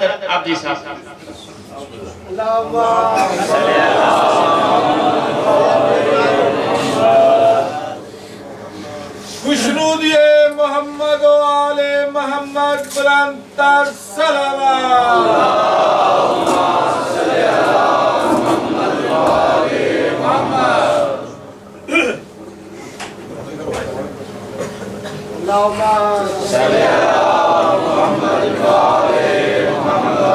اجازت آپ جی صاحب خوشنود محمد و آل محمد بلندتر صلوات اللهم صل على محمد و آل محمد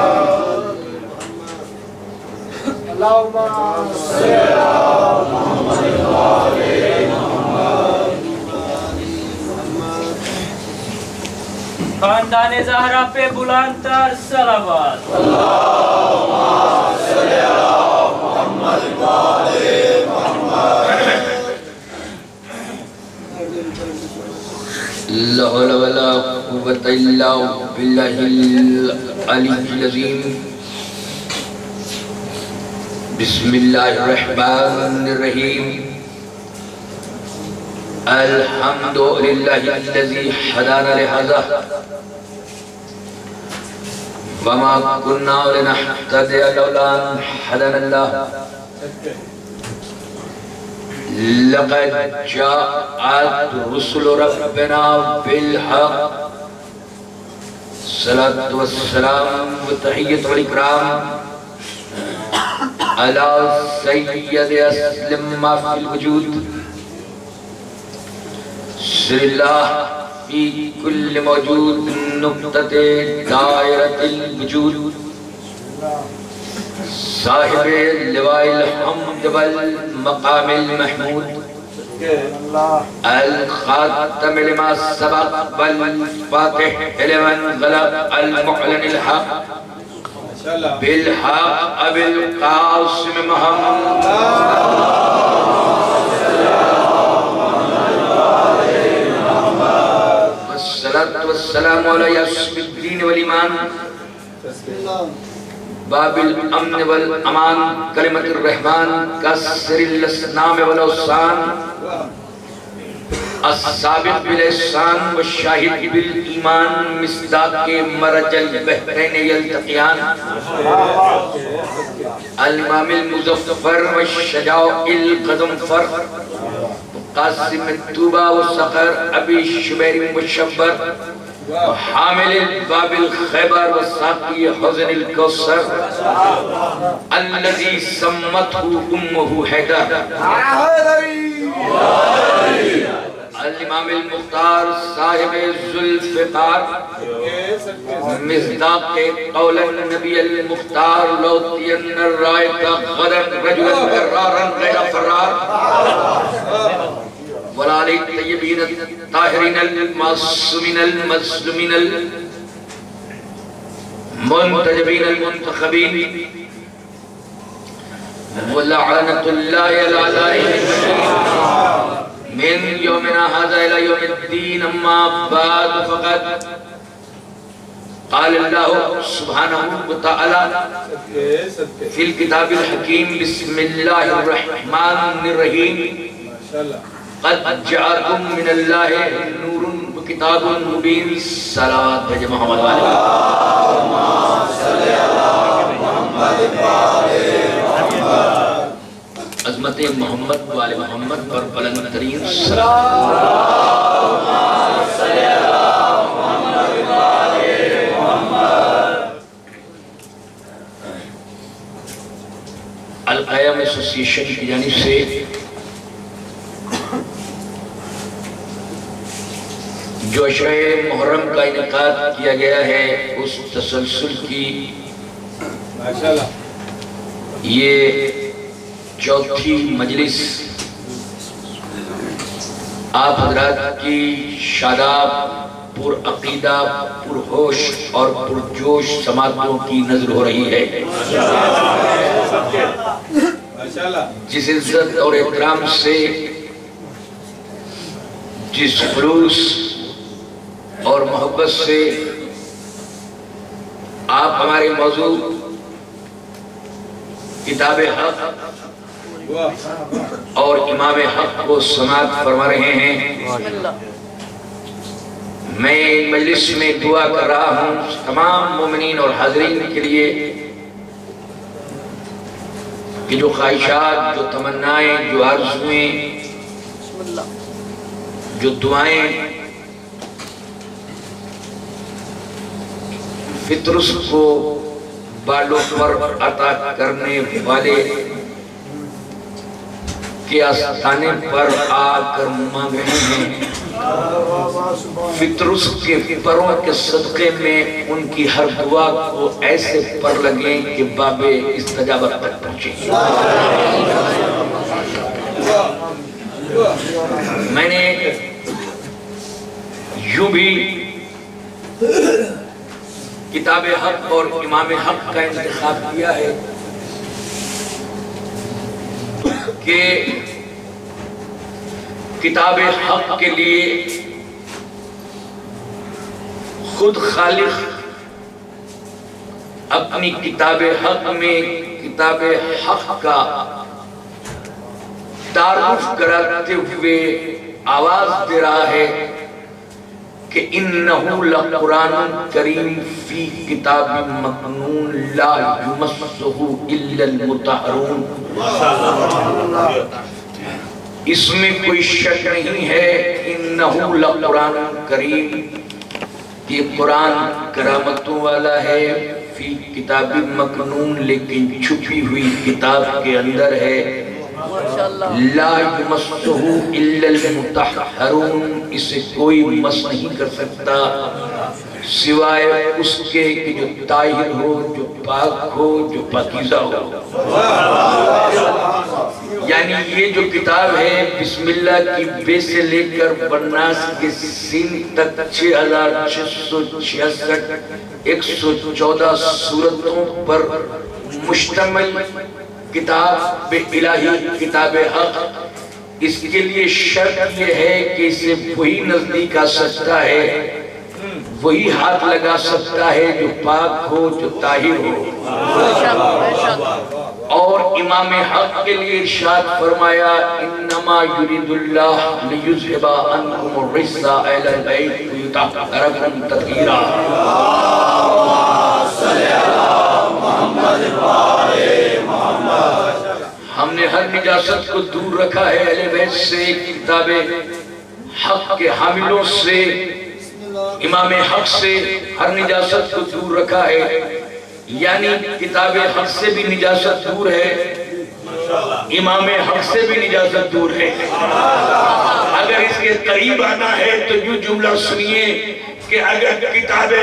اللهم صل على محمد و آل خاندان زہرا پہ بلندتر صلوات اللهم صل على محمد و آل محمد لا حول ولا قوة إلا بالله العلي العظيم بسم الله الرحمن الرحيم الحمد لله الذي هدانا لهذا وما كنا لنهتدي لولا أن هدانا الله لقد جاءت رسل ربنا بالحق الصلاة والسلام والتحية والإكرام على سيد أسلم ما في الوجود سر الله في كل موجود نقطة دائرة الوجود صاحب لواء الحمد والمقام المحمود الخاتم لما سبق والفاتح لمن غلب المعلن الحق بالحق أبي القاسم محمد والصلاة والسلام على ياسم الدين والإيمان باب الامن والامان کلمت الرحمن کسر الاسنام والاوسان السابق بالاحسان والشاہد بالایمان مصداق مرج البحرین یلتقیان الامام المظفر والشجاع القدمفر قاسم التوبہ والصقر ابی شبیر مشبر حامل الباب الخیبر والساقی حزن الكوثر الذي سمته امه حیدر الامام المختار صاحب ذوالفقار مصداق قول النبی المختار لوطین الرائق غدا رجلا قرارا غیر فرار والآل الطیبین الطاہرین المعصومین المظلومین المنتجبین المنتخبین ولعنت اللہ العلائم من یومنا هذا الى یوم الدین اما بعد فقط قال اللہ سبحانہ وتعالی فی الکتاب الحکیم بسم اللہ الرحمن الرحیم قد جاءكم من الله نور وكتاب مبين صلوات جمع محمد اللهم صل على محمد وآل محمد عظمت محمد وآل محمد پر بلند ترین صلوات اللهم صل على محمد وآل محمد القیام ایسوسیشن کی جانب سے جو عشرہ محرم کا انعقاد کیا گیا ہے اس تسلسل کی یہ چوتھی مجلس آپ حضرات کی شاداب پر عقیدہ پر ہوش اور پر جوش سماعتوں کی نظر ہو رہی ہے جس عزت اور احترام سے جس خلوص اور محبت سے آپ ہمارے موضوع کتاب حق اور امام حق کو سماعت فرما رہے ہیں میں مجلس میں دعا کر رہا ہوں تمام مومنین اور حاضرین کے لیے کہ جو خواہشات، جو تمنائیں، جو آرزویں، جو دعائیں فطرس کو بالوں پر عطا کرنے والے کے آستانے پر آ کر مانگ رہے ہیں، فطرس کے پروں کے صدقے میں ان کی ہر دعا کو ایسے پر لگیں کہ باب استجابت تک پہنچے۔ میں نے یوں بھی کتاب حق اور امام حق کا انتخاب کیا ہے کہ کتاب حق کے لیے خود خالق اپنی کتاب حق میں کتاب حق کا تعارف کراتے ہوئے آواز دے رہا ہے کہ انہو لقرآن کریم فی کتاب مکنون لا یمسہ الا المطہرون۔ اس میں کوئی شک نہیں ہے، انہو لقرآن کریم، یہ قرآن کرامتوں والا ہے، فی کتاب مکنون لیکن چھپی ہوئی کتاب کے اندر ہے، لا یمسہ الا المطہرون، اسے کوئی مس نہیں کر سکتا سوائے اس کے کہ جو طاہر ہو، جو پاک ہو، جو پاکیزہ ہو۔ یعنی یہ جو کتاب ہے بسم اللہ کی بے سے لے کر والناس کے سین تک 6666 114 سورتوں پر مشتمل کتاب الہی، کتاب حق، اس کے لیے شرط یہ ہے کہ اسے وہی نزدیک آ سکتا ہے، وہی ہاتھ لگا سکتا ہے جو پاک ہو، جو طاہر ہو۔ اور امام حق کے لیے ارشاد فرمایا انما یرید اللہ لیذھب عنکم الرجس اہل البیت ویطہرکم تطہیرا۔ ہم نے ہر نجاست کو دور رکھا ہے اہل بیت سے، کتاب حق کے حاملوں سے، امام حق سے ہر نجاست کو دور رکھا ہے، یعنی کتاب حق سے بھی نجاست دور ہے، امام حق سے بھی نجاست دور ہے۔ اگر اس کے قریب آنا ہے تو یوں جملہ سنیے کہ اگر کتاب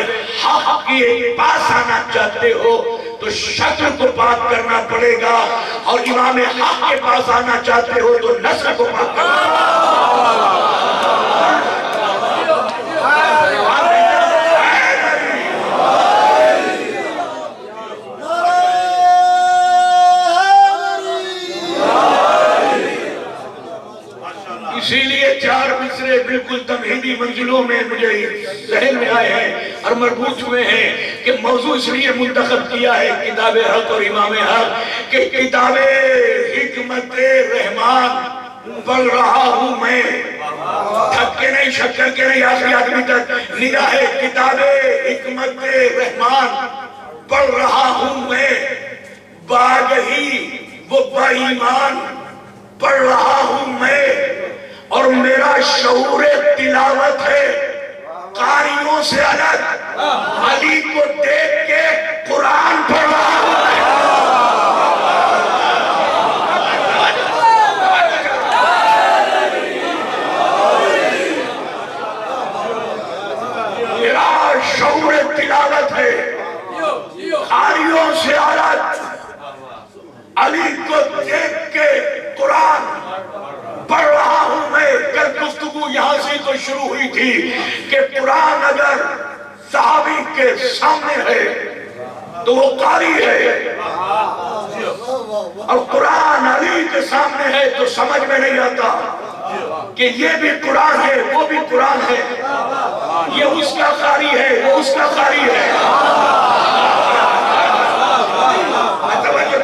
حق کے پاس آنا چاہتے ہو تو شکل کو پاک کرنا پڑے گا، اور امام حق کے پاس آنا چاہتے ہو تو نسل کو پاک کرنا پڑے گا۔ اسی لیے 4 مصرے بالکل تمہیدی منزلوں میں مجھے ذہن میں آئے ہیں اور مربوط ہوئے ہیں کہ موضوع اس لیے منتخب کیا ہے کتاب حق اور امام حق کہ کتاب حکمت رحمان پڑھ رہا ہوں میں، تھک کے نہیں، شکر کے نہیں، آخری آدمی تک نگاہ کتاب حکمت رحمان پڑھ رہا ہوں میں، باگہی وہ با ایمان پڑھ رہا ہوں میں، اور میرا شعور تلاوت ہے قاریوں سے الگ، علی کو دیکھ کے قرآن پڑھ رہا ہوں میرا شعور تلاوت ہے قاریوں سے الگ، علی کو دیکھ کے قرآن پڑھ رہا ہوں میں۔ کل گفتگو یہاں سے تو شروع ہوئی تھی کہ قرآن اگر صحابی کے سامنے ہے تو وہ قاری ہے، اور قرآن علی کے سامنے ہے تو سمجھ میں نہیں آتا کہ یہ بھی قرآن ہے، وہ بھی قرآن ہے، یہ اس کا قاری ہے، وہ اس کا قاری ہے۔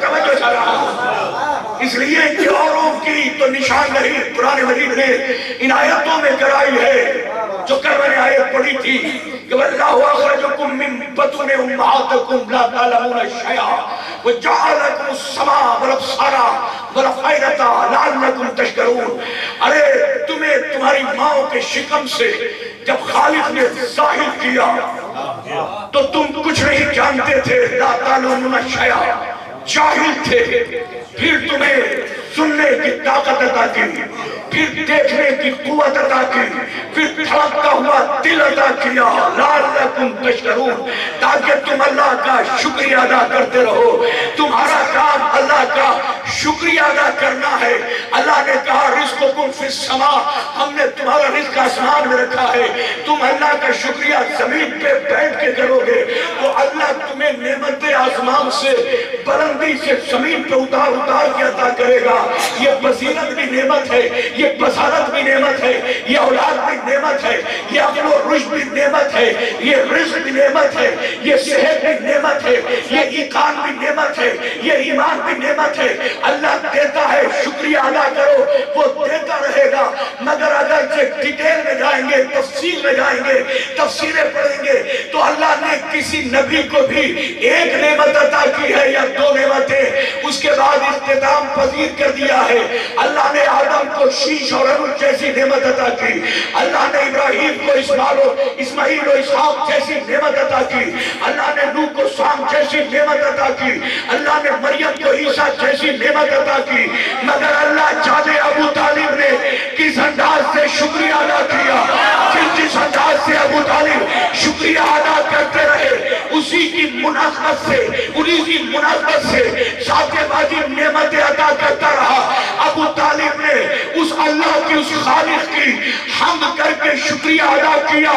توجہ چاہ رہا ہوں، اس لیے کہ اوروں کی تو نشاندہی قرآن مجید نے ان آیتوں میں کرائی ہے جو کل میں نے آیت پڑھی تھی کہ واللہ اخرجکم من بطن امہاتکم لا تعلمون شیئا وجعل لکم السماء والابصار والافئدۃ لعلکم تشکرون. ارے تمہیں تمہاری ماں کے شکم سے جب خالق نے ظاہر کیا تو تم کچھ نہیں جانتے تھے، لا تعلمون شیئا، جاہل تھے. پھر تمہیں سننے کی طاقت عطا کی، پھر دیکھنے کی قوت عطا کی، پھر دھڑکتا ہوا دل عطا کیا، لعلکم تشکرون، تاکہ تم اللہ کا شکریہ ادا کرتے رہو. تمہارا کام اللہ کا شکریہ ادا کرنا ہے. اللہ نے کہا رزقکم فی السماء، ہم نے تمہارا رزق آسمان میں رکھا ہے. تم اللہ کا شکریہ زمین پہ بیٹھ کے کرو گے تو اللہ تمہیں نعمت آسمان سے بلندی سے زمین پہ اتار کے عطا کرے گا. یہ بصیرت بھی نعمت ہے، یہ بصارت بھی نعمت ہے، یہ اولاد بھی نعمت ہے، یہ عقل و رشد بھی نعمت ہے، یہ رزق بھی نعمت ہے، یہ صحت بھی نعمت ہے، یہ ایقان بھی نعمت ہے، یہ ایمان بھی نعمت ہے. اللہ دیتا ہے، شکریہ ادا کرو، وہ دیتا رہے گا. مگر اگر ڈیٹیل میں جائیں گے، تفصیل میں جائیں گے، تفسیریں پڑھیں گے تو اللہ نے کسی نبی کو بھی ایک نعمت عطا کی ہے یا دو نعمتیں، اس کے بعد اختتام پذیر کر دیا ہے. اللہ نے آدم کو شیش اور انور جیسی نعمت عطا کی. اللہ نے ابراہیم کو اسماعیل و اسحاق جیسی نعمت عطا کی. اللہ نے نوح کو سام جیسی نعمت عطا کی. اللہ نے مریم کو عیسیٰ جیسی نعمت عطا کی. مگر اللہ جانے ابو طالب نے کس انداز سے شکریہ ادا کیا. جس انداز سے ابو طالب شکریہ ادا کرتے رہے، اسی کی مناسبت سے انہی کی مناسبت سے ساتھ واجب نعمتیں عطا کرتا رہا. ابو طالب نے اس اللہ کی، اس خالق کی حمد کر کے شکریہ ادا کیا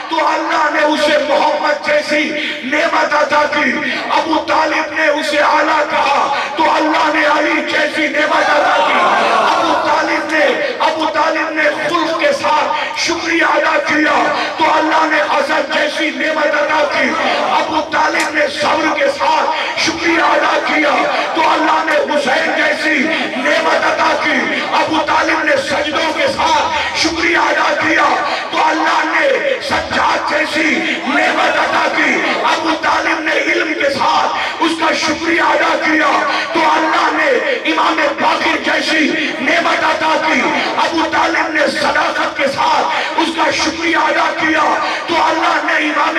تو اللہ نے اسے محمد جیسی نعمت عطا کی. ابو طالب نے اسے اعلیٰ کہا تو اللہ نے علی جیسی نعمت عطا کی. ابو طالب نے خلق کے ساتھ شکریہ ادا کیا تو اللہ نے حسن جیسی نعمت عطا کی. ابو طالب نے صبر کے ساتھ شکریہ ادا کیا تو اللہ نے حسین جیسی نعمت عطا کی. ابو طالب نے سجدوں کے ساتھ شکریہ ادا کیا تو اللہ نے سجاد جیسی نعمت عطا کی. ابو طالب نے علم کے ساتھ اس کا شکریہ ادا کیا تو اللہ نے امام باقر جیسی نعمت عطا کی. ابو طالب نے صداقت کے ساتھ اس کا شکریہ ادا کیا تو اللہ نے امام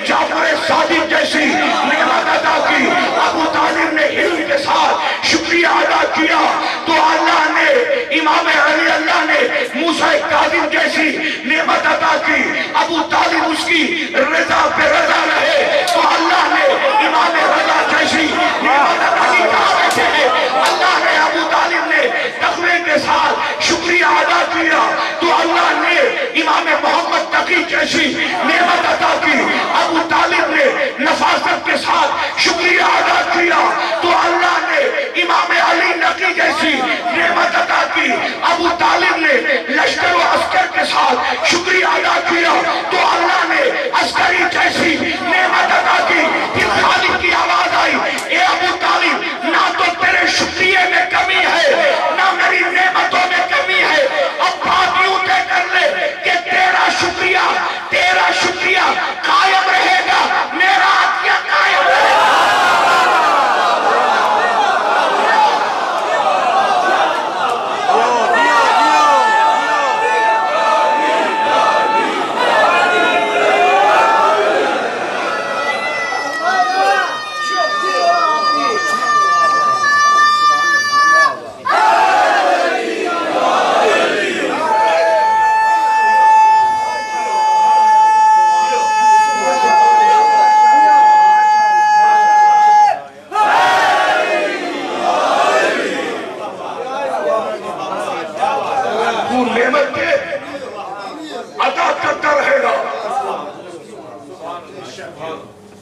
جعفر صادق جیسی نعمت عطا کی. ابو طالب نے علم کے ساتھ شکریہ ادا کیا تو اللہ نے امام علی، اللہ نے موسیٰ کاظم جیسی نعمت عطا کی. ابو طالب اس کی رضا پہ رضا رہے تو اللہ نے امام رضا جیسی نعمت عطا کی. کہاں بیٹھے ہیں؟ اللہ نے ابو طالب نے تقوی کے ساتھ شکریہ ادا کیا تو اللہ نے امام محمد تقی جیسی نعمت عطا کی. ابو طالب نے نفاست کے ساتھ شکریہ ادا کیا تو اللہ نے امام علی نقی جیسی نعمت عطا کی. ابو طالب نے لشکر و عسکر کے ساتھ شکریہ ادا کیا تو اللہ نے عسکری جیسی نعمت عطا کی. پھر خالق کی آواز آئی، اے ابو طالب، نہ تو تیرے شکریہ میں کمی ہے نہ میری نعمتوں میں کمی ہے. اب بات یوں طے کر لے کہ تیرا شکریہ قائم رہے گا، میرا عطیہ قائم رہے گا.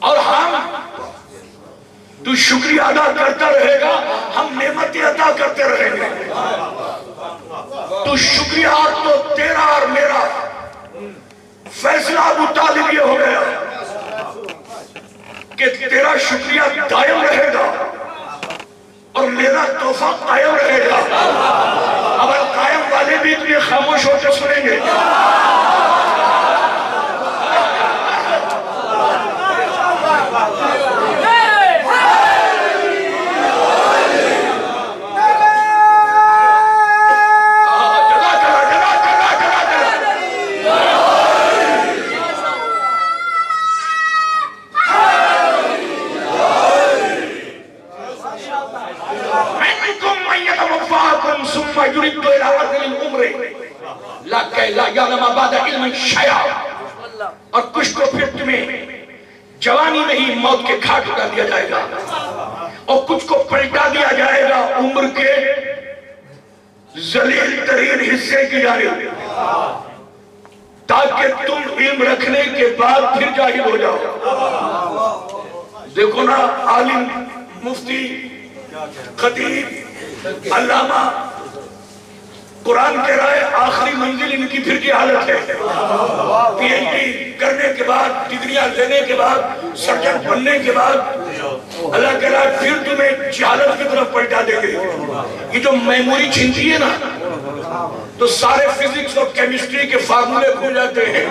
اور ہم تو شکریہ ادا کرتا رہے گا، ہم نعمتیں عطا کرتے رہیں گے. تو شکریہ تو تیرا اور میرا فیصلہ ابو طالب یہ ہو گیا کہ تیرا شکریہ دائم رہے گا اور میرا تحفہ قائم رہے گا. اب قائم والے بھی اتنے خاموش ہو کے سنیں گے. يريد إلى أرض العمر لا يعلم بعد علم شيئا. اور کچھ کو پھر تمہیں جوانی میں ہی موت کے گھاٹ اٹھا دیا جائے گا اور کچھ کو پلٹا دیا جائے گا عمر کے ذلیل ترین حصے کی جانب، تاکہ تم علم رکھنے کے بعد پھر جاہل ہو جاؤ. دیکھو نا، عالم، مفتی، خطیب، علامہ، قرآن کہہ رہا ہے آخری منزل ان کی پھر کی حالت ہے. پی ایچ ڈی کرنے کے بعد، ڈگریاں لینے کے بعد، سرجن بننے کے بعد اللہ کہہ رہا ہے پھر تمہیں جہالت کی طرف پلٹا دیں گے. یہ جو میموری چھنتی ہے نا تو سارے فزکس اور کیمسٹری کے فارمولے کھو جاتے ہیں.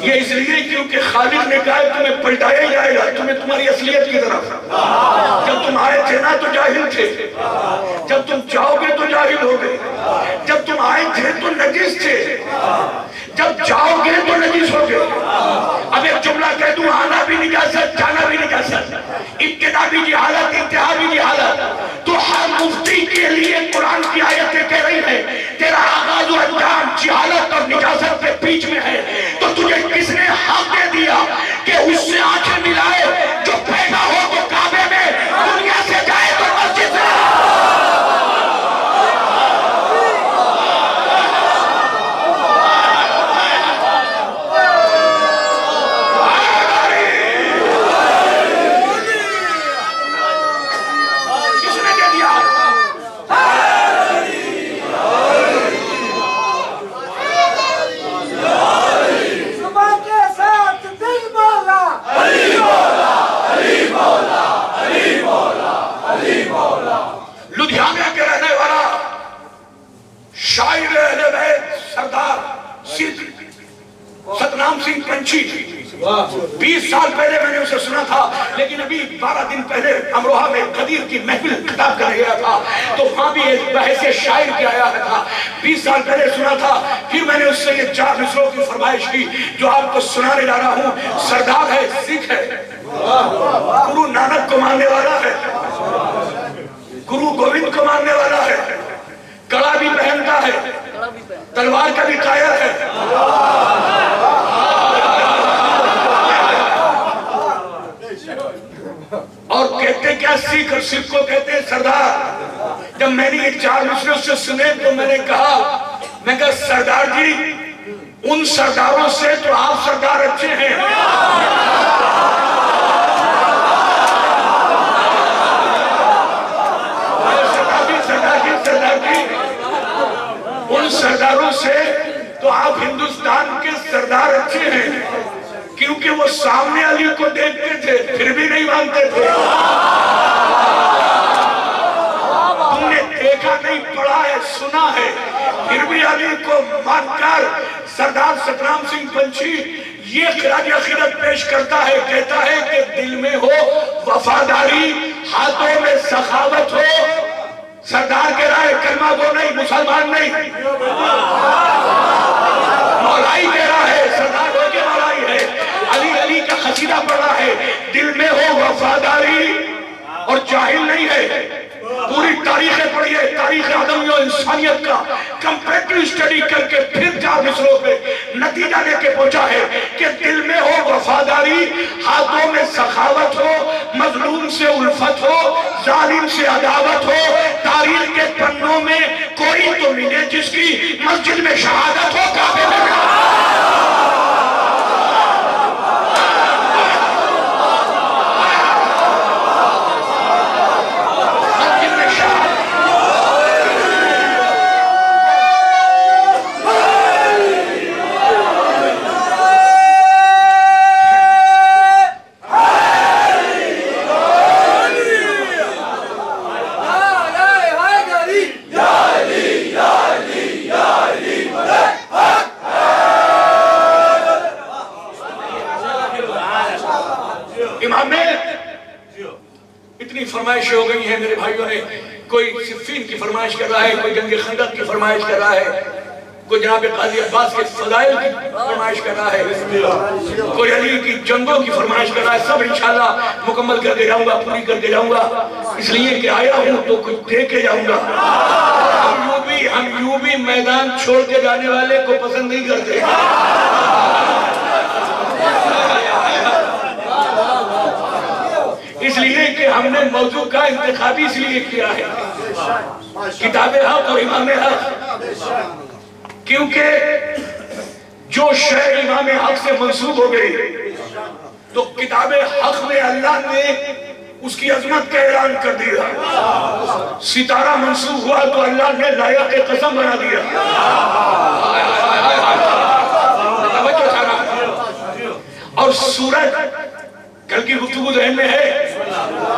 یہ اس لیے کیونکہ خالق نے کہا تمہیں پلٹایا ہی جائے گا، تمہیں تمہاری اصلیت کی طرف. جب تم آئے تھے نا تو جاہل تھے، جب تم جاؤ گے تو جاہل ہو گے. جب تم آئے تھے تو نجس تھے، جب جاؤ گے تو نجس ہو گے. اب ایک جملہ کہہ دوں، آنا بھی نجاست، جانا بھی نجاست، ابتدا بھی جہالت، انتہا بھی جہالت. تو ہر مفتی کے لیے قرآن کی آیتیں کہہ رہی ہیں تیرا آغاز و انجام جہالت اور نجاست کے بیچ میں ہے. تو تجھے کس نے حق دے دیا کہ اس سے آنکھیں ملائے جو پیدا ہو تو کعبے میں، دنیا سے جائے تو مسجد میں. کس نے دے دیا؟ لدھیانہ کے رہنے والا شاعر اہل بیت سردار ستنام سنگھ پنچھی، 20 سال پہلے میں نے اسے سنا تھا، لیکن ابھی 12 دن پہلے امروہہ میں قدیر کی محفل خطاب کر گیا تھا تو وہاں بھی ایک بحث شاعر کیا آیا تھا. 20 سال پہلے سنا تھا. پھر میں نے اس سے یہ 4 مصروں کی فرمائش کی جو آپ کو سنانے جا رہا ہوں. سردار ہے، سکھ ہے، گرو نانک کو ماننے والا ہے، گرو گوبند کو ماننے والا ہے، کڑا بھی پہنتا ہے، تلوار کا بھی قائل ہے. اور کہتے کیا سکھ، اور سکھ کو کہتے ہیں سردار. جب میں نے یہ 4 مصرے اس سے سنے تو میں نے کہا سردار جی ان سرداروں سے تو آپ سردار اچھے ہیں. ان سرداروں سے تو آپ ہندوستان کے سردار اچھے ہیں، کیونکہ وہ سامنے علی کو دیکھتے تھے پھر بھی نہیں مانتے تھے. تم نے دیکھا نہیں، پڑھا ہے، سنا ہے، پھر بھی علی کو مان کر سردار ستنام سنگھ پنچھی یہ خراج عقیدت پیش کرتا ہے، کہتا ہے کہ دل میں ہو وفاداری، ہاتھوں میں سخاوت ہو. سردار کہہ رہا ہے کلمہ گو نہیں، مسلمان نہیں، مولائی کہہ رہا ہے، سردار ہو کے مولائی ہے. علی کا قصیدہ پڑھا ہے، دل میں ہو وفاداری اور جاہل نہیں ہے. پوری تاریخیں پڑھیے، تاریخ آدمی و انسانیت کا کمپیریٹو اسٹڈی کر کے پھر 4 مصروں پہ نتیجہ لے کے پہنچا ہے کہ دل میں ہو وفاداری، ہاتھوں میں سخاوت ہو، مظلوم سے الفت ہو، ظالم سے عداوت ہو. تاریخ کے پنوں میں کوئی تو ملے جس کی مسجد میں شہادت ہو، کعبے میں فرمائش ہو گئی ہے میرے بھائیوں نے. کوئی صفین کی فرمائش کر رہا ہے، کوئی جنگ خندق کی فرمائش کر رہا ہے. کوئی جناب قاضی عباس کے فضائل کی فرمائش کر رہا ہے، کوئی علی کی جنگوں کی فرمائش کر رہا ہے، سب انشاءاللہ مکمل کر کے جاؤں گا، پوری کر کے جاؤں گا، اس لیے کہ آیا ہوں تو کچھ دے کے جاؤں گا۔ ہم یوں بھی میدان چھوڑ کے جانے والے کو پسند نہیں کرتے۔ اس لیے کہ ہم نے موضوع کا انتخاب اس لیے کیا ہے، کتاب حق اور امام حق، کیونکہ جو شے امام حق سے منسوب ہو گئی تو کتاب حق میں اللہ نے اس کی عظمت کا اعلان کر دیا، ستارہ منسوب ہوا تو اللہ نے لائق قسم بنا دیا، اور سورج کل کی گفتگو ذہن میں ہے،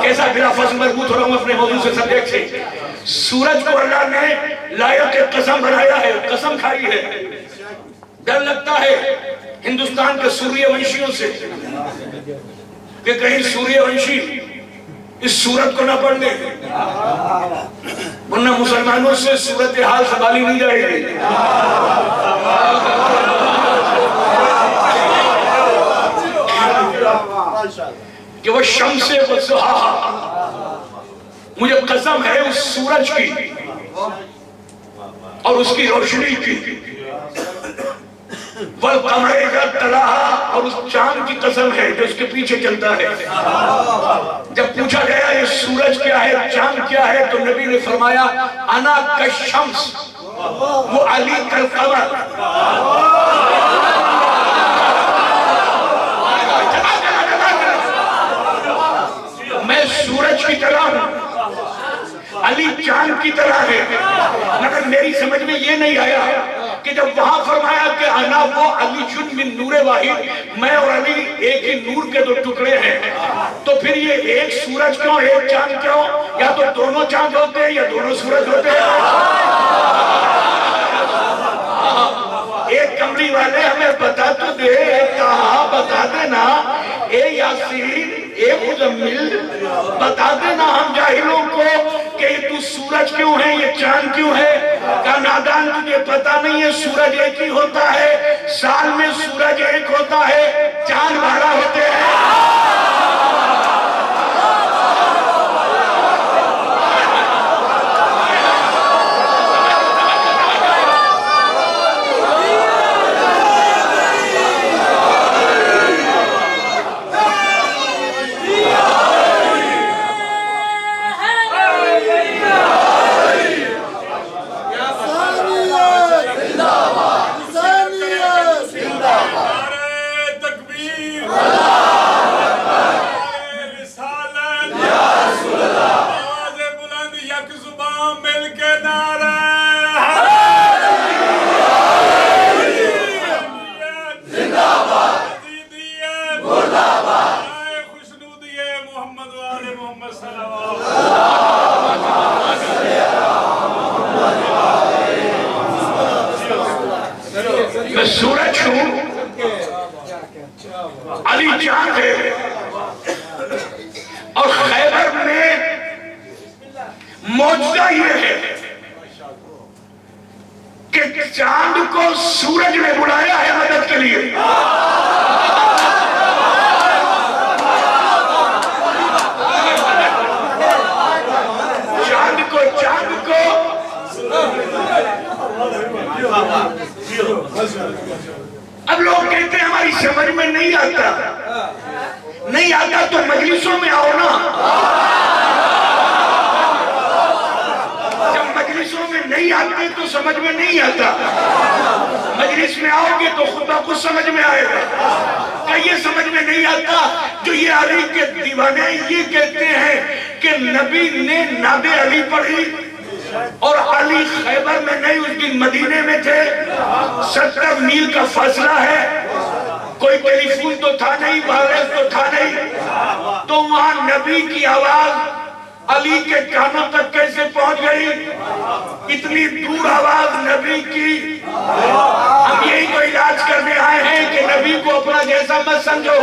کیسا بلا فصل مربوط ہو رہا ہوں اپنے موضوع سے سبجیکٹ سے، سورج کو اللہ نے لائق قسم بنایا ہے، قسم کھائی ہے۔ ڈر لگتا ہے ہندوستان کے سوریہ ونشیوں سے کہ کہیں سوریہ ونشی اس سورت کو نہ پڑھ دیں، ورنہ مسلمانوں سے صورتحال سنبھالی نہیں جائے گی۔ کہ وہ شمس وضحاہا، مجھے قسم ہے اس سورج کی اور اس کی روشنی کی، والقمر اذا تلاہا، اور اس چاند کی قسم ہے جو اس کے پیچھے چلتا ہے۔ جب پوچھا گیا یہ سورج کیا ہے، چاند کیا ہے، تو نبی نے فرمایا انا کالشمس وہ علی کالقمر۔ میں سورج کی طرح ہوں، علی چاند کی طرح ہے، مگر میری سمجھ میں یہ نہیں آیا کہ جب وہاں فرمایا کہ انا وہ علی جن من نور واحد، میں اور علی ایک ہی نور کے دو ٹکڑے ہیں، تو پھر یہ ایک سورج کیوں، ایک چاند کیوں؟ یا تو دونوں چاند ہوتے ہیں یا دونوں سورج ہوتے ہیں۔ ایک کمری والے ہمیں بتا تو دے، کہا بتا دینا، اے یاسین اے مزمل بتا دینا ہم جاہلوں کو کہ تو سورج کیوں ہے، یہ چاند کیوں ہے؟ کہا نادان تجھے پتا نہیں ہے، سورج ایک ہی ہوتا ہے، سال میں سورج ایک ہوتا ہے، چاند 12 ہوتے ہیں۔ میں سورج ہوں، علی چاند ہے، اور خیبر میں معجزہ یہ ہے کہ چاند کو سورج نے بلایا ہے مدد کے لیے۔ چاند کو اب لوگ کہتے ہیں ہماری سمجھ میں نہیں آتا تو مجلسوں میں آؤ نا، جب مجلسوں میں نہیں آتے تو سمجھ میں نہیں آتا، مجلس میں آؤ گے تو خدا کو سمجھ میں آئے گا۔ کہ یہ سمجھ میں نہیں آتا جو یہ علی کے دیوانے یہ کہتے ہیں کہ نبی نے ناد علی پڑھی اور علی خیبر میں نہیں، اس دن مدینے میں تھے، 70 میل کا فاصلہ ہے، کوئی ٹیلی فون تو تھا نہیں، وائرلیس تو تھا نہیں، تو وہاں نبی کی آواز علی کے کانوں تک کیسے پہنچ گئی؟ اتنی دور آواز نبی کی۔ ہم یہی تو علاج کرنے آئے ہیں کہ نبی کو اپنا جیسا مت سمجھو،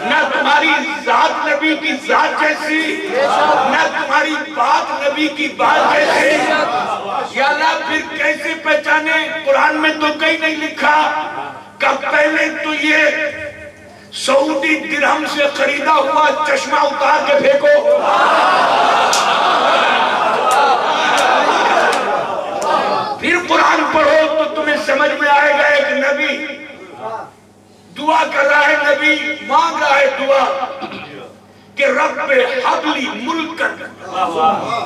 نہ تمہاری ذات ذات نبی کی ذات جیسی، نہ تمہاری بات نبی کی بات جیسی۔ یا اللہ پھر کیسے پہچانے؟ قرآن میں تو کہیں نہیں لکھا کہ پہلے تو یہ سعودی درہم سے خریدا ہوا چشمہ اتار کے پھینکو، پھر قرآن پڑھو تو تمہیں سمجھ میں آئے گا ایک نبی دعا کر رہا ہے، نبی مانگ رہا ہے دعا کہ رب حبلی ملکن،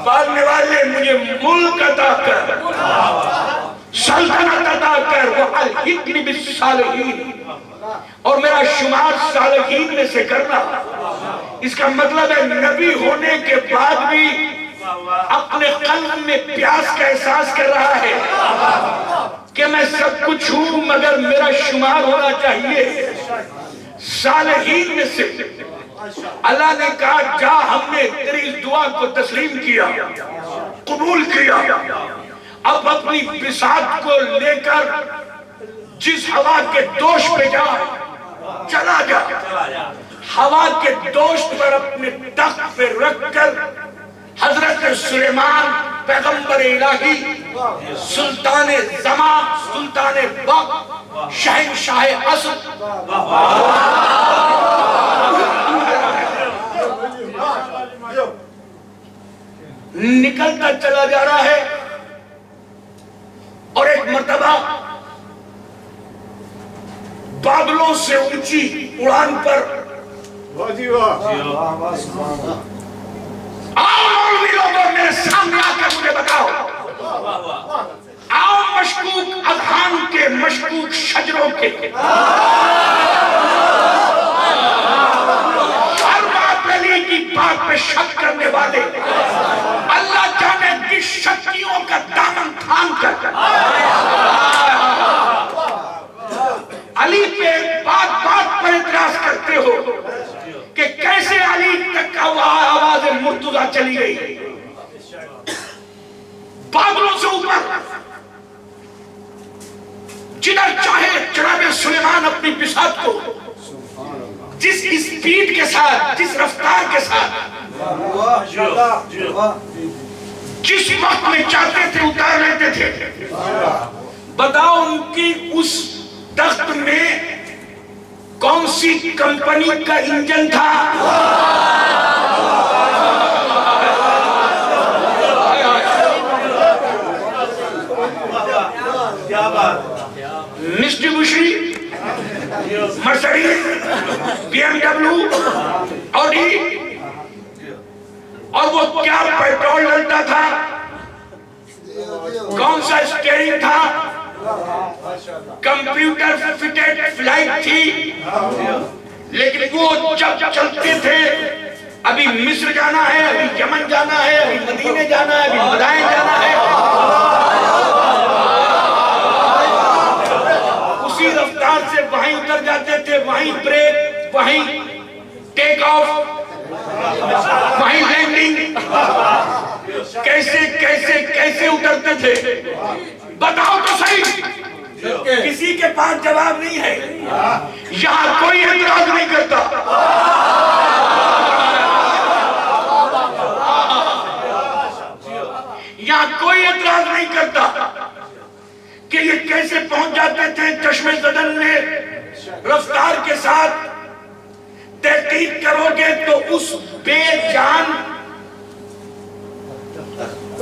پالنے والے مجھے ملک عطا کر، سلطنت عطا کر، وَأَلْحِقْنِي بِالصَّالِحِينَ، اور میرا شمار صالحین میں سے کرنا۔ اس کا مطلب ہے نبی ہونے کے بعد بھی اپنے قلب میں پیاس کا احساس کر رہا ہے کہ میں سب کچھ ہوں مگر میرا شمار ہونا چاہیے صالحین میں سے۔ اللہ نے کہا جا، ہم نے تیری اس دعا کو تسلیم کیا، قبول کیا، اب اپنی بساط کو لے کر جس ہوا کے دوش پہ جا، چلا جا، ہوا کے دوش پر اپنے تخت پہ رکھ کر حضرت سلیمان پیغمبر الہی، سلطان زمان، سلطان وقت، شہنشاہ عصر، نکلتا چلا جا رہا ہے، اور ایک مرتبہ بادلوں سے اونچی اڑان پر آؤ مولوی لوگوں میرے سامنے آ کر مجھے بتاؤ، آؤ مشکوک اذہان کے، مشکوک شجروں کے، ہر بات علی کی بات پہ شک کرنے والے، اللہ جانے کس شکیوں کا دامن تھام کر علی پہ بات بات پر اعتراض کرتے ہو کہ کیسے علی تک آواز مرتضیٰ چلی گئی، بادلوں سے اوپر جدھر چاہے جناب سلیمان اپنی بساط کو جس اسپیڈ کے ساتھ، جس رفتار کے ساتھ، جس وقت میں چاہتے تھے اتار لیتے تھے۔ بتاؤ ان کی اس تخت میں کون سی کمپنی کا انجن تھا؟ Mitsubishi, Mercedes, B M W, Audi, اور وہ کیا پیٹرول ڈلتا تھا؟ کون سا اسٹیئرنگ تھا؟ کمپیوٹر فٹڈ فلائٹ تھی، لیکن وہ جب چلتے تھے، ابھی مصر جانا ہے، ابھی یمن جانا ہے، ابھی مدینے جانا ہے، ابھی مدائن جانا ہے، اسی رفتار سے وہیں اتر جاتے تھے، وہیں بریک، وہیں ٹیک آف، وہیں لینڈنگ، کیسے کیسے کیسے اترتے تھے؟ بتاؤ تو صحیح، کسی کے پاس جواب نہیں ہے، یہاں کوئی اعتراض نہیں کرتا، یہاں کوئی اعتراض نہیں کرتا کہ یہ کیسے پہنچ جاتے تھے چشمے زدن میں رفتار کے ساتھ۔ تحقیق کرو گے تو اس بے جان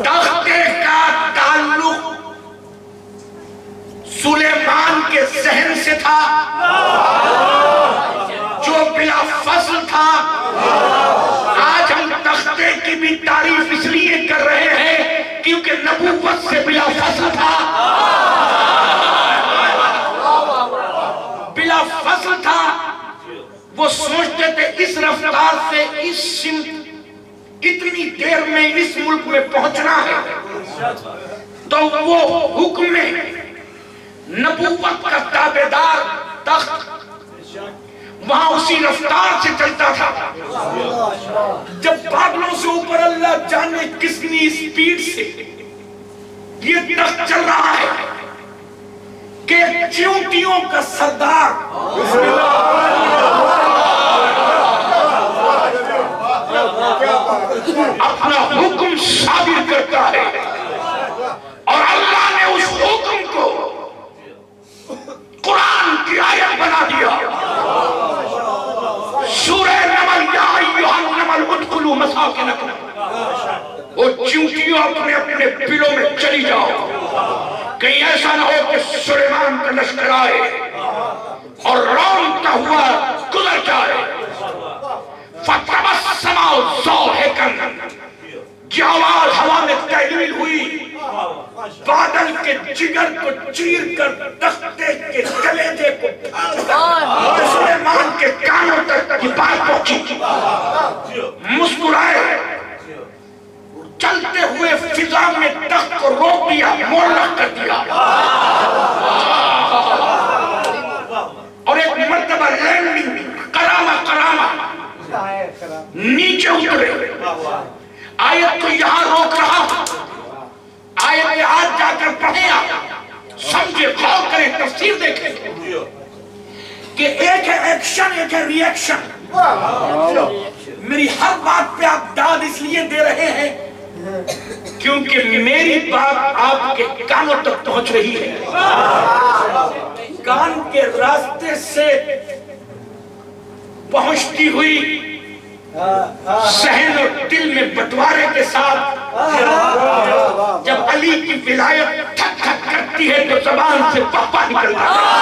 تختے کا تعلق سلیمان کے ذہن سے تھا، جو بلا فصل تھا۔ آج ہم تختے کی بھی تعریف اس لیے کر رہے ہیں کیونکہ نبوت سے بلا فصل تھا، بلا فصل تھا۔ وہ سوچتے تھے اس رفتار سے اس سمت اتنی دیر میں اس ملک میں پہنچنا ہے، تو وہ حکم میں نبوت کا تابعدار تخت وہاں اسی رفتار سے چلتا تھا۔ جب بادلوں سے اوپر اللہ جانے کتنی اسپیڈ سے یہ تخت چل رہا ہے کہ چیونٹیوں کا سردار اپنا حکم صادر کرتا ہے، اور اللہ نے اس حکم کو قرآن کی آیت بنا دیا۔ سورہ نمل، یا ایھا النمل ادخلوا مساکنکم، وہ چونٹیوں اپنے اپنے بلوں میں چلی جاؤ، کہیں ایسا نہ ہو کہ سلیمان کا لشکر آئے اور رونقتا ہوا گزر جائے۔ فتبسم ضاحکا، یہ آواز ہوا میں تحلیل ہوئی، بادل کے جگر کو چیر کر تختے کے کلیجے کو پھاڑ کر سلیمان کے کانوں تک یہ بات پہنچی۔ مسکرائے، چلتے ہوئے فضا میں تخت کو روک دیا، معلق کر دیا، اور ایک مرتبہ لینڈنگ کرامہ نیچے اترے۔ آیت کو یہاں روک رہا ہوں، آیت میں آج جا کر پڑھیں، آپ سمجھے، غور کریں، تفسیر دیکھیں کہ ایک ہے ایکشن، ایک ہے ری ایکشن۔ میری ہر بات پہ آپ داد اس لیے دے رہے ہیں کیونکہ میری بات آپ کے کانوں تک پہنچ رہی ہے۔ کان کے راستے سے پہنچتی ہوئی ذہن اور دل میں بٹوارے کے ساتھ جب علی کی ولایت تھک تھک کرتی ہے تو زبان سے پپا نکلتا ہے۔